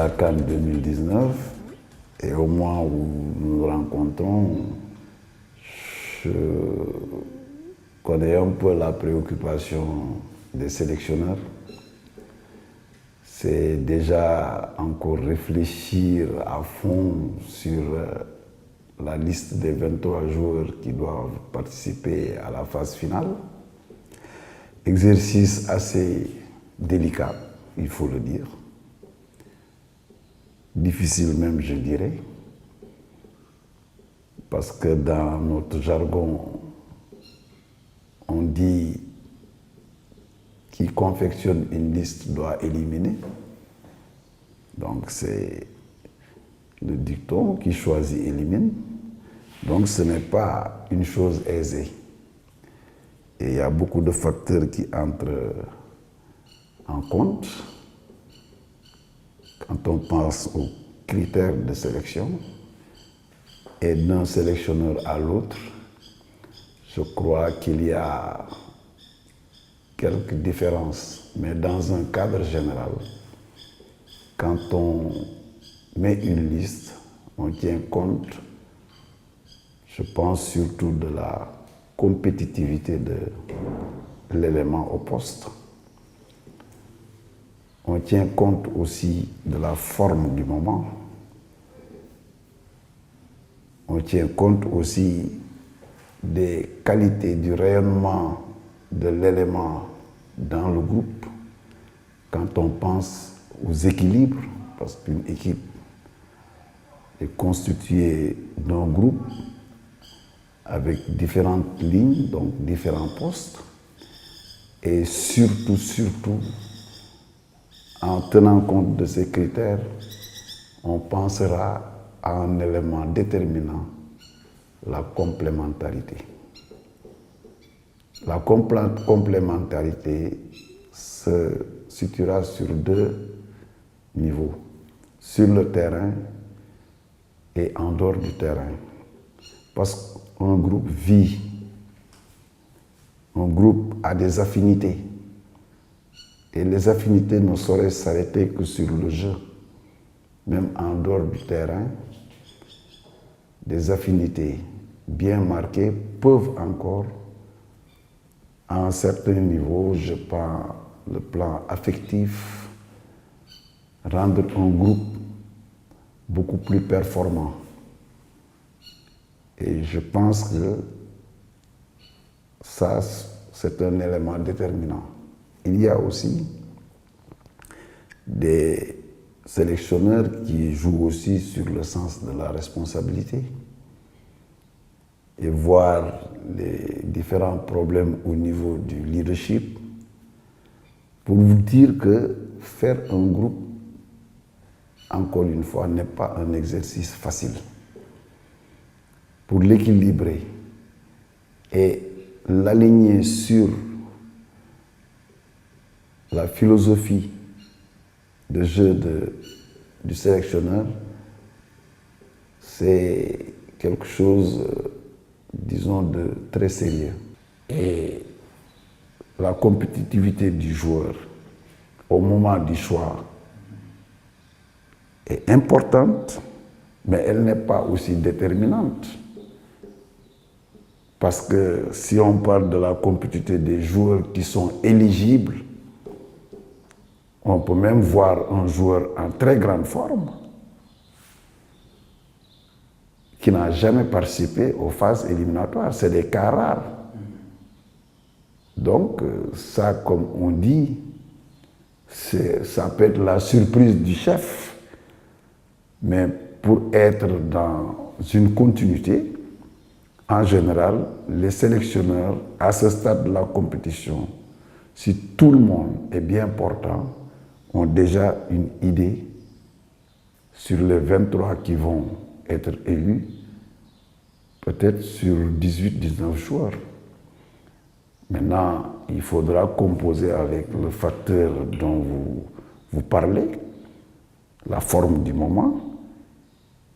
la CAN 2019 et au moment où nous nous rencontrons, je connais un peu la préoccupation des sélectionneurs. C'est déjà encore réfléchir à fond sur la liste des 23 joueurs qui doivent participer à la phase finale. Exercice assez délicat, il faut le dire. Difficile même, je dirais. Parce que dans notre jargon, on dit qui confectionne une liste doit éliminer. Donc c'est le dicton qui choisit élimine. Donc ce n'est pas une chose aisée. Et il y a beaucoup de facteurs qui entrent en compte quand on pense aux critères de sélection. Et d'un sélectionneur à l'autre, je crois qu'il y a quelques différences. Mais dans un cadre général, quand on met une liste, on tient compte, je pense surtout de la compétitivité de l'élément au poste. On tient compte aussi de la forme du moment. On tient compte aussi des qualités du rayonnement de l'élément dans le groupe. Quand on pense aux équilibres, parce qu'une équipe est constituée d'un groupe avec différentes lignes, donc différents postes, et surtout, en tenant compte de ces critères, on pensera à un élément déterminant, la complémentarité. La complémentarité se situera sur deux niveaux, sur le terrain et en dehors du terrain. Parce qu'un groupe vit, un groupe a des affinités. Et les affinités ne sauraient s'arrêter que sur le jeu. Même en dehors du terrain, des affinités bien marquées peuvent encore, à un certain niveau, je pense le plan affectif, rendre un groupe beaucoup plus performant. Et je pense que ça, c'est un élément déterminant. Il y a aussi des sélectionneurs qui jouent aussi sur le sens de la responsabilité et voir les différents problèmes au niveau du leadership pour vous dire que faire un groupe, encore une fois, n'est pas un exercice facile. Pour l'équilibrer et l'aligner sur la philosophie de jeu du sélectionneur, c'est quelque chose, disons, de très sérieux. Et la compétitivité du joueur au moment du choix est importante, mais elle n'est pas aussi déterminante. Parce que si on parle de la compétitivité des joueurs qui sont éligibles, on peut même voir un joueur en très grande forme qui n'a jamais participé aux phases éliminatoires. C'est des cas rares. Donc, ça, comme on dit, ça peut être la surprise du chef. Mais pour être dans une continuité, en général, les sélectionneurs, à ce stade de la compétition, si tout le monde est bien portant, ont déjà une idée sur les 23 qui vont être élus, peut-être sur 18-19 joueurs. Maintenant, il faudra composer avec le facteur dont vous parlez, la forme du moment,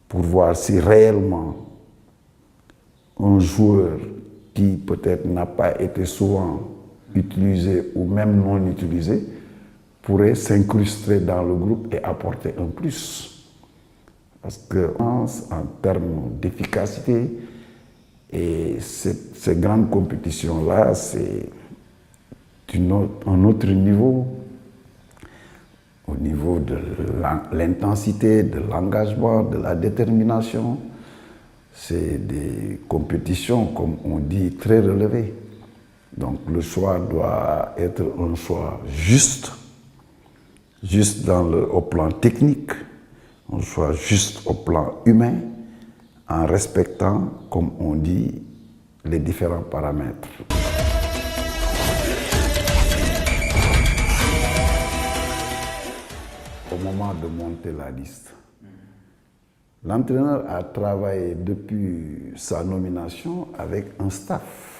pour voir si réellement un joueur qui peut-être n'a pas été souvent utilisé ou même non utilisé pourrait s'incruster dans le groupe et apporter un plus. Parce que en termes d'efficacité, et ces grandes compétitions-là, c'est un autre niveau, au niveau de l'intensité, de l'engagement, de la détermination. C'est des compétitions, comme on dit, très relevées. Donc le choix doit être un choix juste au plan technique, un choix juste au plan humain, en respectant, comme on dit, les différents paramètres. Au moment de monter la liste, l'entraîneur a travaillé depuis sa nomination avec un staff.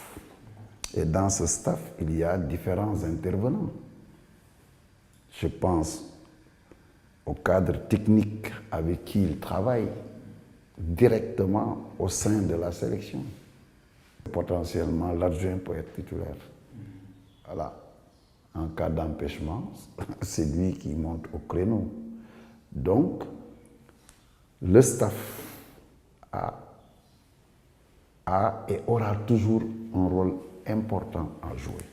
Et dans ce staff, il y a différents intervenants. Je pense au cadre technique avec qui il travaille directement au sein de la sélection. Potentiellement, l'adjoint peut être titulaire. Voilà. En cas d'empêchement, c'est lui qui monte au créneau. Donc, le staff a et aura toujours un rôle important à jouer.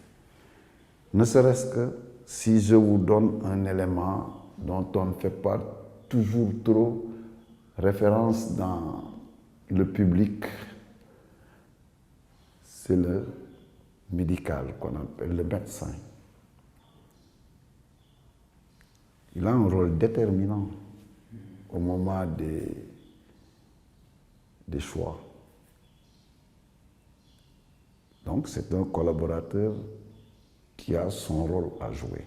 Ne serait-ce que si je vous donne un élément dont on ne fait pas toujours trop référence dans le public, c'est le médical qu'on appelle le médecin. Il a un rôle déterminant au moment des choix. Donc c'est un collaborateur qui a son rôle à jouer.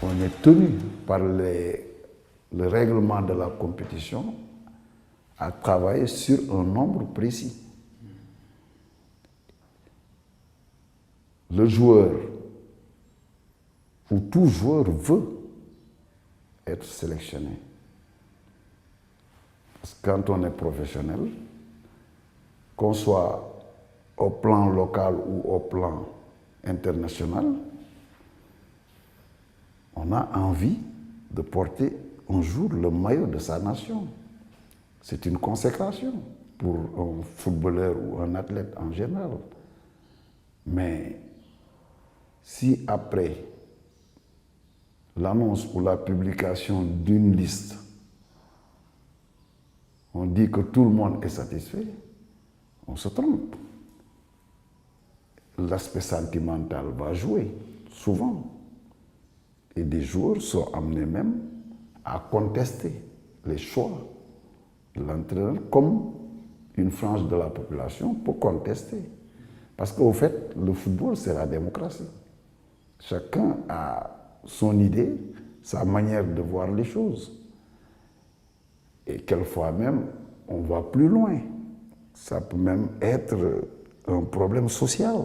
On est tenu par le règlement de la compétition à travailler sur un nombre précis. Le joueur, ou tout joueur veut être sélectionné. Parce que quand on est professionnel, qu'on soit au plan local ou au plan international, on a envie de porter un jour le maillot de sa nation. C'est une consécration pour un footballeur ou un athlète en général. Mais si après l'annonce ou la publication d'une liste, on dit que tout le monde est satisfait, on se trompe. L'aspect sentimental va jouer, souvent. Et des joueurs sont amenés même à contester les choix de l'entraîneur, comme une frange de la population peut contester. Parce qu'au fait, le football, c'est la démocratie. Chacun a son idée, sa manière de voir les choses. Et quelquefois même, on va plus loin. Ça peut même être un problème social.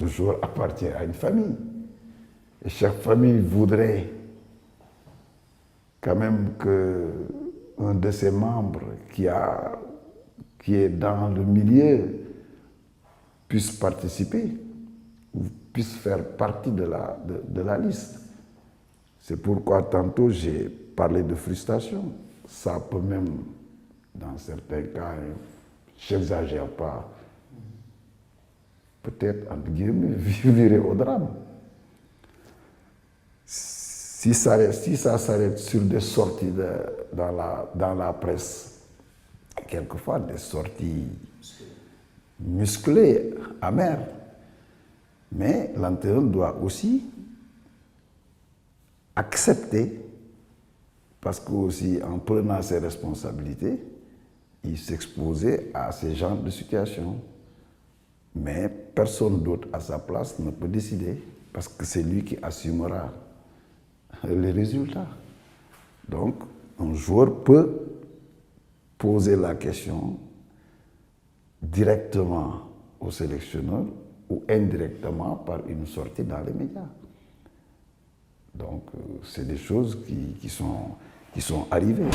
Le joueur appartient à une famille. Et chaque famille voudrait quand même qu'un de ses membres qui est dans le milieu puisse participer ou puisse faire partie de la liste. C'est pourquoi tantôt j'ai parlé de frustration. Ça peut même, dans certains cas, je n'exagère pas, peut-être, entre guillemets, virer au drame. Si ça s'arrête sur des sorties dans la presse, quelquefois des sorties musclées, amères, mais l'entraîneur doit aussi accepter, parce que aussi en prenant ses responsabilités, il s'exposait à ces genres de situations. Mais personne d'autre à sa place ne peut décider, parce que c'est lui qui assumera les résultats. Donc, un joueur peut poser la question directement au sélectionneur ou indirectement par une sortie dans les médias. Donc, c'est des choses qui sont arrivées.